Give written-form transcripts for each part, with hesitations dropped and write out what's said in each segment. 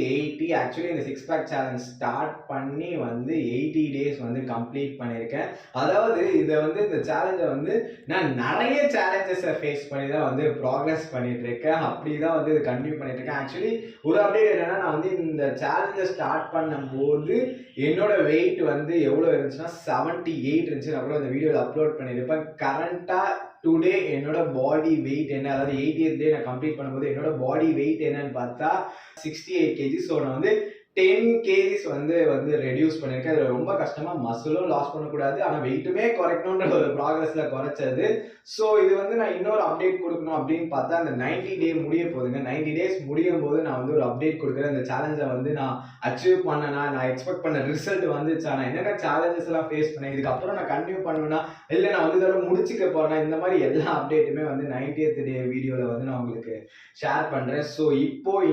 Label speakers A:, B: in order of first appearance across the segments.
A: 80. Actually இந்த 6 back challenge start பண்ணி வந்து 80 டேஸ் வந்து கம்ப்ளீட் பண்ணியிருக்கேன். அதாவது இதை வந்து இந்த சேலஞ்சை வந்து நான் நிறைய சேலஞ்சஸை ஃபேஸ் பண்ணி தான் வந்து ப்ராக்ரஸ் பண்ணிட்டு இருக்கேன். அப்படி தான் வந்து இது கண்டினியூ பண்ணிட்டு இருக்கேன். ஆக்சுவலி ஒரு அப்டேட் என்னன்னா, நான் வந்து இந்த சேலஞ்சை ஸ்டார்ட் பண்ணும்போது என்னோட வெயிட் வந்து எவ்வளோ இருந்துச்சுன்னா 78 இருந்துச்சு. நான் கூட இந்த வீடியோவில் அப்லோட் பண்ணியிருப்பேன். கரண்ட்டாக டுடே என்னோட பாடி வெயிட் என்ன, அதாவது 80th டே நான் கம்ப்ளீட் பண்ணும்போது என்னோட பாடி வெயிட் என்னன்னு பார்த்தா 68 kg. ஸோ நான் வந்து 10 kgs வந்து ரெடியூஸ் பண்ணியிருக்கேன். அது ரொம்ப கஷ்டமாக மசிலும் லாஸ் பண்ணக்கூடாது, ஆனால் வெயிட்டுமே குறைக்கணுன்ற ஒரு ப்ராக்ரஸில் குறைச்சது. ஸோ இது வந்து நான் இன்னொரு அப்டேட் கொடுக்கணும் அப்படின்னு பார்த்தா அந்த 90 டே முடிய போகுதுங்க. 90 டேஸ் முடியும் போது நான் வந்து ஒரு அப்டேட் கொடுக்குறேன். இந்த சேலஞ்சை வந்து நான் அச்சீவ் பண்ணனா, நான் எக்ஸ்பெக்ட் பண்ண ரிசல்ட் வந்துச்சா, நான் என்னென்ன சேலஞ்சஸ் எல்லாம் ஃபேஸ் பண்ணேன், இதுக்கப்புறம் நான் கண்டினியூ பண்ணுவேன்னா இல்லை நான் வந்து இதோட முடிச்சுக்க போறேன், இந்த மாதிரி எல்லா அப்டேட்டுமே வந்து 90th டே வீடியோவில் வந்து நான் உங்களுக்கு ஷேர் பண்ணுறேன். ஸோ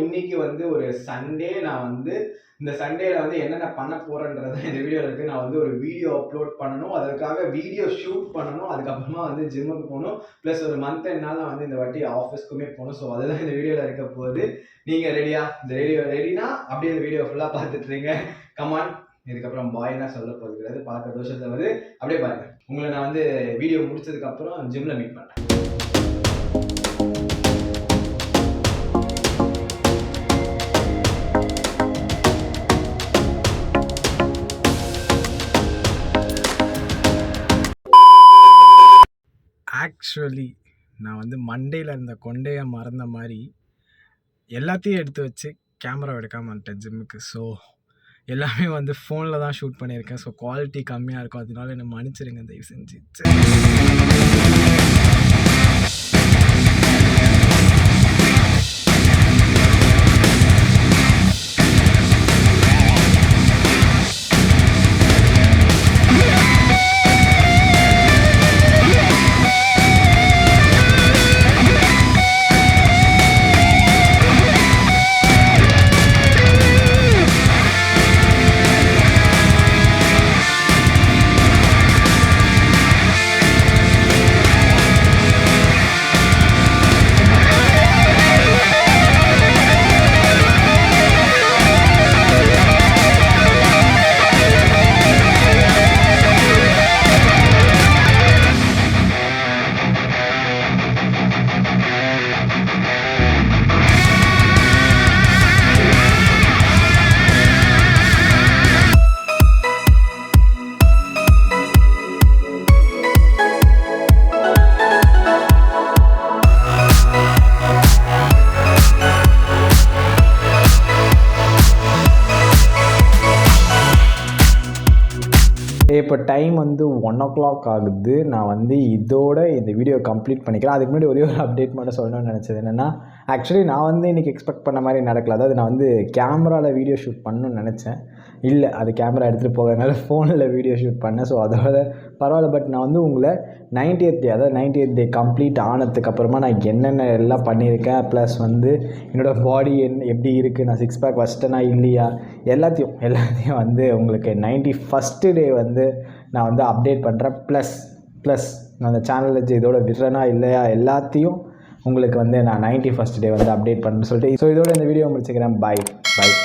A: இன்னைக்கு வந்து ஒரு சண்டே, நான் வந்து இந்த சண்டேல வந்து என்னென்ன பண்ண போறேன்றது இந்த வீடியோவில் இருக்குது. நான் வந்து ஒரு வீடியோ அப்லோட் பண்ணணும், அதற்காக வீடியோ ஷூட் பண்ணணும், அதுக்கப்புறமா வந்து ஜிம்முக்கு போகணும், ப்ளஸ் ஒரு மந்த் என்னால் நான் வந்து இந்த வாட்டி ஆஃபீஸ்க்குமே போகணும். ஸோ அதுதான் இந்த வீடியோவில் இருக்க போகுது. நீங்கள் ரெடியா? இந்த ரெடினா அப்படியே இந்த வீடியோ ஃபுல்லாக பார்த்துட்ருங்க. கமான், இதுக்கப்புறம் பாய் தான் சொல்ல போகிறது. பார்த்த தோஷத்தை வந்து அப்படியே பாருங்க. உங்களை நான் வந்து வீடியோ முடிச்சதுக்கப்புறம் ஜிம்மில் மீட் பண்ணுறேன்.
B: ஆக்சுவலி நான் வந்து மண்டேயில் இருந்த கொண்டையை மறந்த மாதிரி எல்லாத்தையும் எடுத்து வச்சு கேமரா எடுக்காமல் வந்துட்டேன் ஜிம்முக்கு. ஸோ எல்லாமே வந்து ஃபோனில் தான் ஷூட் பண்ணியிருக்கேன். ஸோ குவாலிட்டி கம்மியாக இருக்கும், அதனால என்னை மன்னிச்சிருங்க தயவு செஞ்சு. இப்போ டைம் வந்து 1 o'clock ஆகுது. நான் வந்து இதோட இந்த வீடியோ கம்ப்ளீட் பண்ணிக்கிறேன். அதுக்கு முன்னாடி ஒரே ஒரு அப்டேட் மட்டும் சொல்லணும்னு நினச்சது என்னென்னா, ஆக்சுவலி நான் வந்து இன்றைக்கி எக்ஸ்பெக்ட் பண்ண மாதிரி நடக்கல. அதாவது நான் வந்து கேமராவில் வீடியோ ஷூட் பண்ணணும்னு நினச்சேன், இல்லை அது கேமரா எடுத்துகிட்டு போகிறதுனால ஃபோனில் வீடியோ ஷூட் பண்ணேன். ஸோ அதோட பரவாயில்ல. பட் நான் வந்து உங்களை 90th டே, அதாவது 90th டே கம்ப்ளீட் ஆனதுக்கப்புறமா நான் என்னென்ன எல்லாம் பண்ணியிருக்கேன், ப்ளஸ் வந்து என்னோடய பாடி எப்படி இருக்குது, நான் 6 பேக் வச்சிட்டேனா இல்லையா, எல்லாத்தையும் வந்து உங்களுக்கு 91st டே வந்து நான் வந்து அப்டேட் பண்ணுறேன். ப்ளஸ் நான் அந்த சேனலில் இதோட விடுறேனா இல்லையா எல்லாத்தையும் உங்களுக்கு வந்து நான் 91st டே வந்து அப்டேட் பண்ணுறேன்னு சொல்லிட்டு, ஸோ இதோட இந்த வீடியோ முடிச்சுக்கிறேன். பாய்.